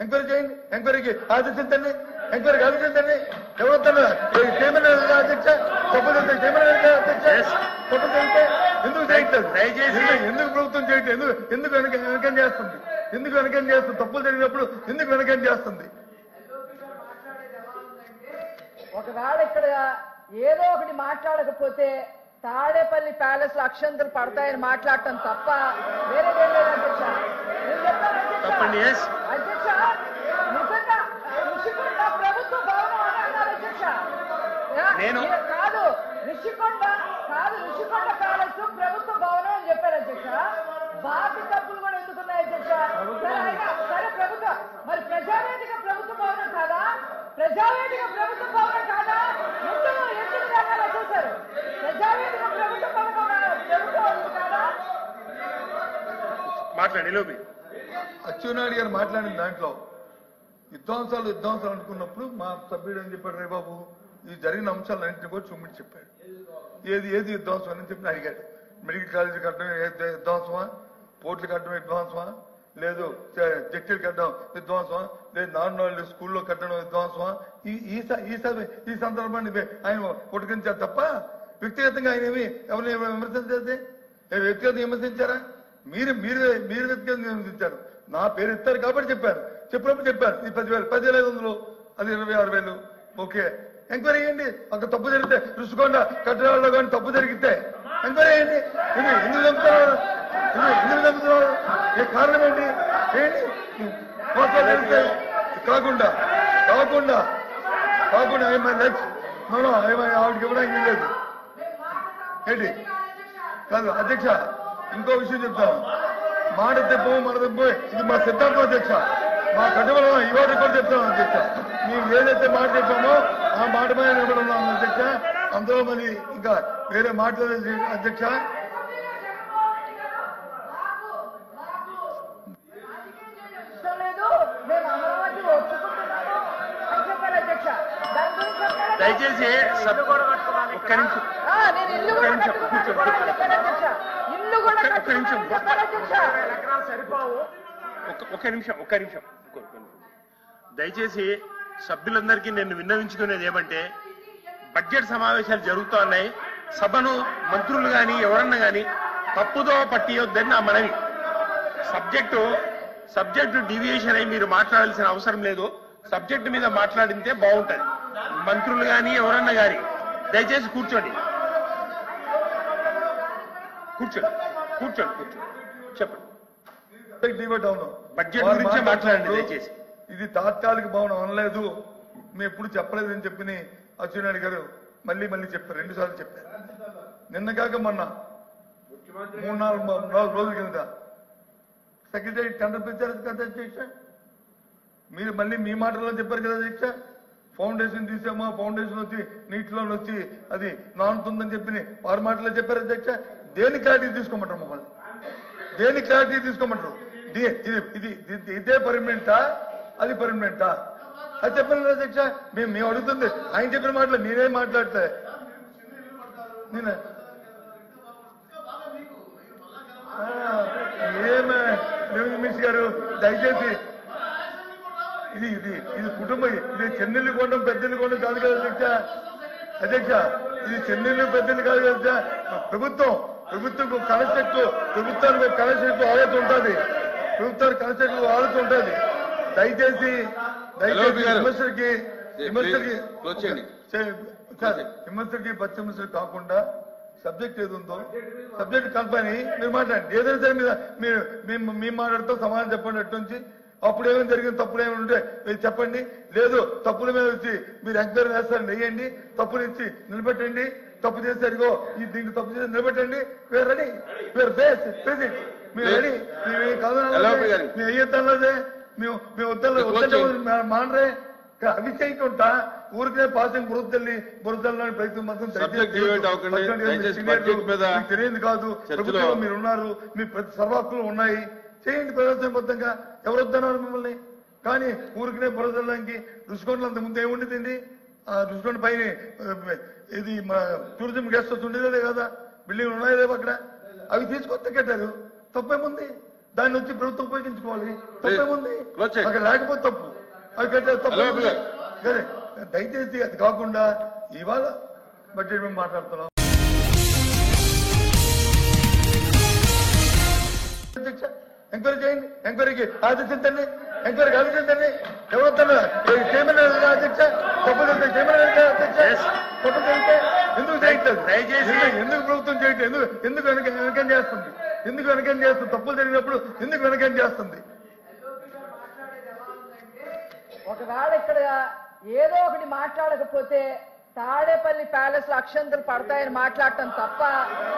Enquiry చేయండి, ఎంక్వైరీకి ఆదేశించండి, ఎంక్వైరీకి ఆదేశించండి. ఎవరొద్దరు చైర్మన్ అధ్యక్ష తప్పు జరిగితే చైర్మన్ అధ్యక్ష తప్పు జరిగితే ఎందుకు చేయట్లేదు? ఎందుకు ప్రభుత్వం చేయట్లేదు? ఎందుకు వెనకం చేస్తుంది? ఎందుకు వెనకం చేస్తుంది? తప్పులు జరిగినప్పుడు ఎందుకు వెనకం చేస్తుంది? ఒకవేళ ఇక్కడ ఏదో ఒకటి మాట్లాడకపోతే తాడేపల్లి ప్యాలెస్ లో అక్షంతలు పడతాయని మాట్లాడటం తప్ప వేరేదేం లేదు అధ్యక్ష. నేను చెప్తాను అధ్యక్ష, నిజంగా ఋషికొండ ప్రభుత్వ భవనం అని అన్నారు అధ్యక్ష. కాదు ఋషికొండ ప్యాలెస్ ప్రభుత్వ భవనం అని చెప్పారు అధ్యక్ష. బాకీ తప్పులు కూడా ఎందుకున్నాయి అధ్యక్ష? సరే ప్రభుత్వం మరి ప్రజావేదిక ప్రభుత్వ భవనం కాదా? ప్రజావేదిక ప్రభుత్వ భవనం కాదా? ఎందుకు దాన్ని చూశారు? ప్రజావేదిక ప్రభుత్వ ప్రభుత్వం కాదా? మాట్లాడి అచ్చెన్నాయుడు గారు మాట్లాడిన దాంట్లో విధ్వంసాలు అనుకున్నప్పుడు మా సభ్యుడు ఏం చెప్పాడు? రే బాబు, ఈ జరిగిన అంశాలన్నింటినీ కూడా చూపించి చెప్పాడు. ఏది విధ్వంసం అని చెప్పి అడిగాడు. మెడికల్ కాలేజీ కట్టడం విధ్వంసమా, పోర్టులు కట్టడం విధ్వంసమా, లేదు జడ్జీలు కట్టడం విధ్వంసమా, లేదు నాన్ స్కూల్లో కట్టడం విధ్వంసమా? ఈ సందర్భాన్ని ఆయన పుట్టుకించారు తప్ప వ్యక్తిగతంగా ఆయన ఎవరిని విమర్శించేది? వ్యక్తిగతంగా విమర్శించారా? మీరు వ్యక్తిగతంగా విమర్శించారు. నా పేరు ఇస్తారు కాబట్టి చెప్పారు. చెప్పినప్పుడు చెప్పారు ఈ 10,000 10,500 అది 26,000. ఓకే, ఎంక్వైరీ చేయండి. అక్కడ తప్పు జరిగితే రుషికొండ కట్టడాల్లో కానీ తప్పు జరిగితే ఎంక్వైరీ చేయండి. ఎందుకు చంపుతున్నారు? ఏ కారణం ఏంటి? కాకుండా ఆవిడకి ఇవ్వడానికి లేదు ఏంటి? కాదు అధ్యక్ష, ఇంకో విషయం చెప్తాను. మాట తెప్పము మన తెప్పము ఇది మా సిద్ధాంతం అధ్యక్ష. మా కట్టుబడి ఇవాళ కూడా చెప్తాను అధ్యక్ష. మేము ఏదైతే మాట చెప్పామో ఆ మాట మీద నిలబడి ఉన్నాము అధ్యక్ష. అందులో మరి ఇంకా వేరే మాట్లాడలేదు అధ్యక్ష. దయచేసి ఒక్క నిమిషం దయచేసి సభ్యులందరికీ నేను విన్నవించుకునేది ఏమంటే, బడ్జెట్ సమావేశాలు జరుగుతూ ఉన్నాయి. సభను మంత్రులు కానీ ఎవరన్నా కానీ తప్పుదో పట్టియొద్దని నా మనవి. సబ్జెక్టు డీవియేషన్ అయి మీరు మాట్లాడాల్సిన అవసరం లేదు. సబ్జెక్టు మీద మాట్లాడితే బాగుంటది. మంత్రులు కానీ ఎవరన్నా కానీ దయచేసి కూర్చోండి. చెప్పండి. బడ్జెట్ గురించే మాట్లాడండి దయచేసి. ఇది తాత్కాలిక భవనం అనలేదు, మేము ఎప్పుడు చెప్పలేదని చెప్పి అచ్చెన్నాయుడు గారు మళ్ళీ చెప్పారు. 2 సార్లు చెప్పారు. నిన్న కాక మొన్న 3-4 రోజుల కింద సెక్రటరీ టెండర్ పిలిచారు కదా అధ్యక్ష. మీరు మళ్ళీ మీ మాటల్లో చెప్పారు కదా అధ్యక్ష. ఫౌండేషన్ తీసామో, ఫౌండేషన్ వచ్చి నీటిలో వచ్చి అది నానుతుందని చెప్పి వారి మాటల్లో చెప్పారు అధ్యక్ష. దేని క్లారిటీ తీసుకోమంటారు? మమ్మల్ని దేని క్లారిటీ తీసుకోమంటారు? ఇదే పర్మనెంటా, అది పర్మనెంటా? అది చెప్పండి అధ్యక్ష. మేము అడుగుతుంది ఆయన చెప్పిన మాటలు మీరేం మాట్లాడితే నేను ఏమే మినిస్టర్ గారు దయచేసి ఇది కుటుంబం. ఇది చెన్నెల్లి కొండం పెద్దెల్లి కొండం కాదు కదా అధ్యక్ష. ఇది చెన్నెల్లి పెద్దెల్లి కాదు కదా. ప్రభుత్వం కన్స్ట్రక్ట్ ప్రభుత్వానికి కన్స్ట్రక్ట్ ఆలోచన ఉంటుంది. ప్రభుత్వానికి కన్స్ట్రక్ట్ ఆలోచన ఉంటుంది. దయచేసి విమర్శకి పశ్చిమర్శలు కాకుండా సబ్జెక్ట్ ఏది ఉందో సబ్జెక్ట్ కల్పని మీరు మాట్లాడండి. ఏదైనా సరే మీరు మాట్లాడుతూ సమాధానం చెప్పండి. అటు నుంచి అప్పుడు ఏమైనా జరిగింది, తప్పులు ఏమైనా ఉంటే మీరు చెప్పండి. లేదు తప్పుల మీద వచ్చి మీరు ఎంక్వైరీ వేస్తారని వేయండి. తప్పులు ఇచ్చి నిలబెట్టండి. తప్పు చేశారుగో దీనికి తప్పు చేసి నిలబెట్టండి. We're ready, we're vice president, మీరు రెడీ. మేము కాదు మేము అయ్యేద్దాందే మేము వద్దంటే మానరే. అవి చేయకుండా ఊరికే పాసింగ్ బురదల్లోని ప్రయత్నం మాత్రం తెలియదు కాదు. ప్రభుత్వంలో మీరు ఉన్నారు, మీ ప్రతి సర్వాకులు ఉన్నాయి, చేయండి ప్రజాస్వామ్యబద్ధంగా. ఎవరు వద్దన్నారు మిమ్మల్ని? కానీ ఊరికనే బురదల్లోకి రుషికొండలు అంత ముందు ఏముండింది? ఆ రుషికొండ పైన ఇది మా టూరిజం గెస్ట్ హౌస్ ఉండేదే కదా, బిల్డింగ్లు ఉన్నాయో లేవు అక్కడ. అవి తీసుకొస్తే కట్టారు. తప్పేముంది? దాన్ని వచ్చి ప్రభుత్వం ఉపయోగించుకోవాలి. తప్పేముంది? Close చేయండి. అక్కడ లేకపోతే తప్పు, అది కట్టే తప్పు. హలో, అబ్బు గారు. సరే, దయచేసి అది కాకుండా ఇవాళ బడ్జెట్ మేము మాట్లాడుతున్నాం. ఎంక్వైరీ చేయండి, ఎంక్వైరీకి ఆదేశించండి, ఎంక్వైరీకి ఆదేశించండి. ఎవరు వస్తున్నా చైర్మన్ అధ్యక్ష, తప్పు తెలిస్తే చైర్మన్ అధ్యక్ష, తప్పు తెలిస్తే ఎందుకు చేయట్లేదు? దయచేసి ఎందుకు ప్రభుత్వం చేయట్లేదు? ఎందుకు వెనకం చేస్తుంది? ఎందుకు వెనకం చేస్తుంది? తప్పులు జరిగినప్పుడు ఎందుకు వెనకం చేస్తుంది? ఒకవేళ ఇక్కడ ఏదో ఒకటి మాట్లాడకపోతే తాడేపల్లి ప్యాలెస్ లో అక్షంతలు పడతాయని మాట్లాడటం తప్ప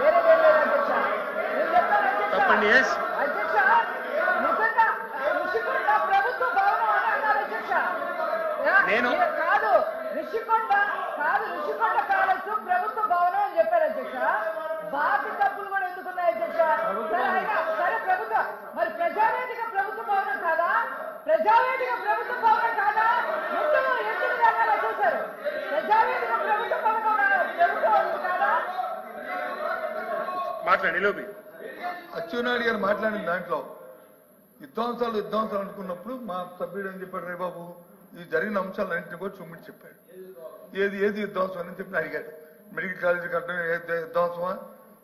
వేరే లేదు అధ్యక్ష. నేను చెప్పాను అధ్యక్ష. తప్పండి. ఎస్ అధ్యక్ష, నిజంగా ఋషికొండ ప్రభుత్వ భవనం అని అన్నారు అధ్యక్ష. కాదు ఋషికొండ ప్యాలెస్ ప్రభుత్వ భవనం అని చెప్పారు అధ్యక్ష. బాకీ తప్పులు కూడా ఎందుకున్నాయి అధ్యక్ష? సరే ప్రభుత్వం మరి ప్రజావేదిక ప్రభుత్వ భవనం కాదా? ప్రజావేదిక ప్రభుత్వ భవనం కాదా? ఎందుకు రకాల చూశారు? ప్రజావేదిక ప్రభుత్వ ప్రభుత్వం కాదా? మాట్లాడి లోపి అచ్చెన్నాయుడు గారు మాట్లాడిన దాంట్లో విధ్వంసాలు అనుకున్నప్పుడు మా సభ్యుడు ఏం చెప్పాడు? రే బాబు, ఈ జరిగిన అంశాలన్నింటినీ కూడా చూమిటి చెప్పాడు. ఏది విధ్వంసం అని చెప్పి అడిగాడు. మెడికల్ కాలేజీ కట్టడం విధ్వంసమా,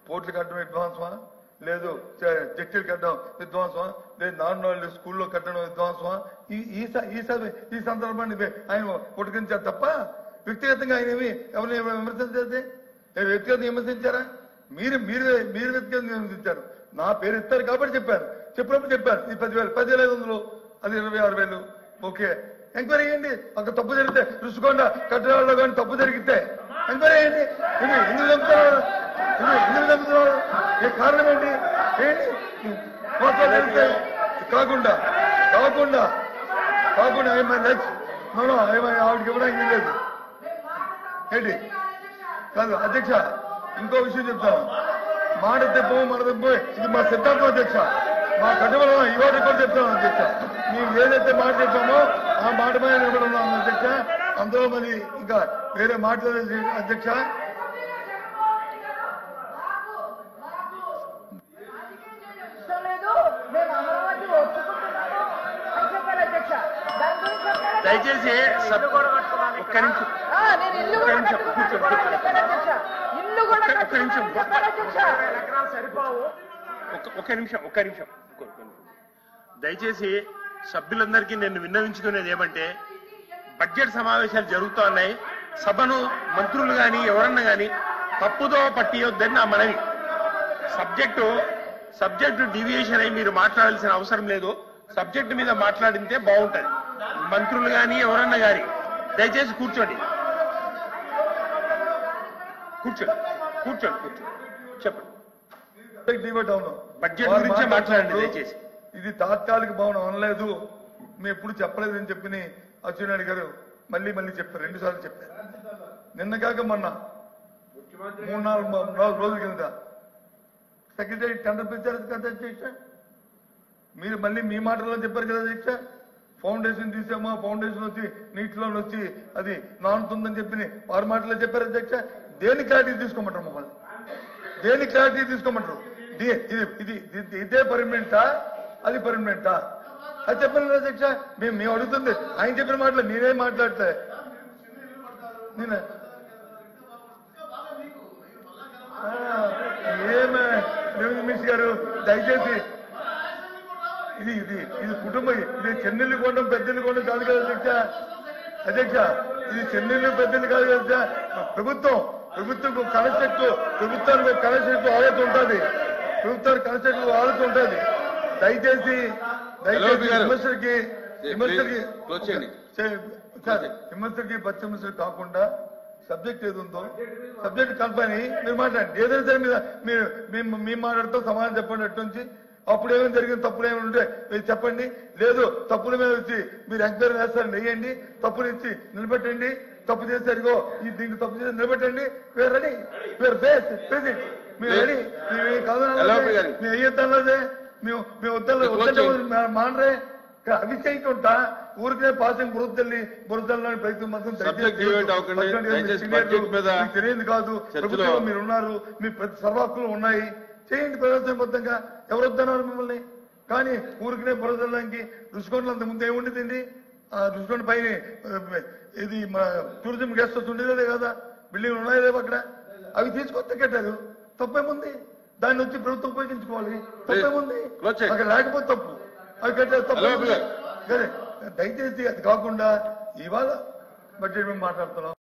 పోర్టులు కట్టడం విధ్వంసమా, లేదు జట్టీలు కట్టడం విధ్వంసమా, లేదు నాన్ స్కూల్లో కట్టడం విధ్వంసమా? ఈ సందర్భాన్ని ఆయన ఉటకించారు తప్ప వ్యక్తిగతంగా ఆయన ఎవరిని విమర్శించేది? వ్యక్తిగతంగా విమర్శించారా? మీరు వ్యక్తిగతంగా విమర్శించారు. నా పేరు ఇస్తారు కాబట్టి చెప్పారు. చెప్పినప్పుడు చెప్పారు ఇది 10,000, 10,500, అది 26,000. ఓకే, ఎంక్వైరీ చేయండి. అక్కడ తప్పు జరిగితే రుషికొండ కట్టడాల్లో కానీ తప్పు జరిగితే ఎంక్వైరీ చేయండి. ఎందుకు చంపుతున్నారు? ఏ కారణం ఏంటి? కాకుండా ఆవిడకి ఇవ్వడానికి లేదు ఏంటి? కాదు అధ్యక్ష, ఇంకో విషయం చెప్తాను. మాట తెప్పము మన తెప్పము ఇది మా సిద్ధాంతం అధ్యక్ష. మా కట్టుబడి ఇవాళ కూడా చెప్తాను అధ్యక్ష. మేము ఏదైతే మాట చెప్పామో ఆ మాట మీద నిలబడి ఉన్నాం అధ్యక్ష. అందులో మరి ఇంకా వేరే మాట్లాడలేదు అధ్యక్ష. దయచేసి ఒక్క నిమిషం దయచేసి సభ్యులందరికీ నేను విన్నవించుకునేది ఏమంటే, బడ్జెట్ సమావేశాలు జరుగుతూ ఉన్నాయి. సభను మంత్రులు కానీ ఎవరన్నా కానీ తప్పుదో పట్టియొద్దని నా మనవి. సబ్జెక్టు డీవియేషన్ అయి మీరు మాట్లాడాల్సిన అవసరం లేదు. సబ్జెక్టు మీద మాట్లాడితే బాగుంటది. మంత్రులు కానీ ఎవరన్నా కానీ దయచేసి కూర్చోండి. చెప్పండి. బడ్జెట్ గురించే మాట్లాడండి దయచేసి. ఇది తాత్కాలిక భవనం అనలేదు, మేము ఎప్పుడు చెప్పలేదని చెప్పి అచ్చెన్నాయుడు గారు మళ్ళీ చెప్పారు. 2 సార్లు చెప్పారు. నిన్న కాక మొన్న 3-4 రోజుల కింద సెక్రటరీ టెండర్ పిలిచారు కదా అధ్యక్ష. మీరు మళ్ళీ మీ మాటల్లో చెప్పారు కదా అధ్యక్ష. ఫౌండేషన్ తీసామా, ఫౌండేషన్ వచ్చి నీటిలో వచ్చి అది నానుతుందని చెప్పి వారి మాటల్లో చెప్పారు అధ్యక్ష. దేని క్లారిటీ తీసుకోమంటారు? మమ్మల్ని దేని క్లారిటీ తీసుకోమంటారు? ఇదే పర్మనెంటా, అది పర్మనెంటా? అది చెప్పండి అధ్యక్ష. మేము అడుగుతుంది ఆయన చెప్పిన మాటలు నేనేం మాట్లాడలే. నేను ఏమే మినిస్టర్ గారు దయచేసి ఇది కుటుంబం, ఇది చెన్నెల్లి కొండం పెద్దెల్లి కొండం కాదు కదా అధ్యక్ష. ఇది చెన్నెల్లి పెద్దెల్లి కాదు కదా. ప్రభుత్వం ప్రభుత్వానికి కనెక్ట్ ఆలోచన ఉంటుంది. ప్రభుత్వానికి కనెక్ట్ ఆలోచన ఉంటుంది. దయచేసి విమర్శకి పశ్చిమర్శలు కాకుండా సబ్జెక్ట్ ఏది ఉందో సబ్జెక్ట్ కల్పని మీరు మాట్లాడండి. ఏదైనా సరే మీరు మీ మాట్లాడుతూ సమాధానం చెప్పండి. అటు నుంచి అప్పుడు ఏమైనా జరిగింది, తప్పులు ఏమైనా ఉంటే మీరు చెప్పండి. లేదు తప్పుల మీద వచ్చి మీరు ఎంక్వైరీ చేస్తారని వేయండి. తప్పులు ఇచ్చి నిలబెట్టండి. తప్పు చేశారుగో దీనికి తప్పు చేసి నిలబెట్టండి. We're ready, we're vice president, మీరు రెడీ. మేము కాదు మేము వేయొద్దన్నదే, మేము వద్దలే మానరే. అవి చేయకుండా ఊరికే పాసింగ్ బురదల్లి ప్రయత్నం మాత్రం తెలియదు కాదు. ప్రభుత్వం మీరు ఉన్నారు, మీ ప్రతి సర్వాక్కులు ఉన్నాయి, చేయండి. ప్రజాస్వామ్యబద్ధంగా ఎవరు వద్దన్నారు మిమ్మల్ని? కానీ ఊరికనే బురదడానికి రుషికొండలు అంత ముందు ఏముండేదండి? ఆ రుషికొండ పైన ఇది మా టూరిజం గెస్ట్ హౌస్ ఉండేదే కదా, బిల్డింగ్లు ఉన్నాయో లేవు అక్కడ, అవి తీసుకొస్తే కట్టారు, తప్పేముంది? దాన్ని వచ్చి ప్రభుత్వం ఉపయోగించుకోవాలి, తప్పేముంది? అక్కడ లేకపోతే తప్పు, అవి కట్టారు తప్పే. దయచేసి అది కాకుండా ఇవాళ బడ్జెట్ మేము మాట్లాడుతున్నాం.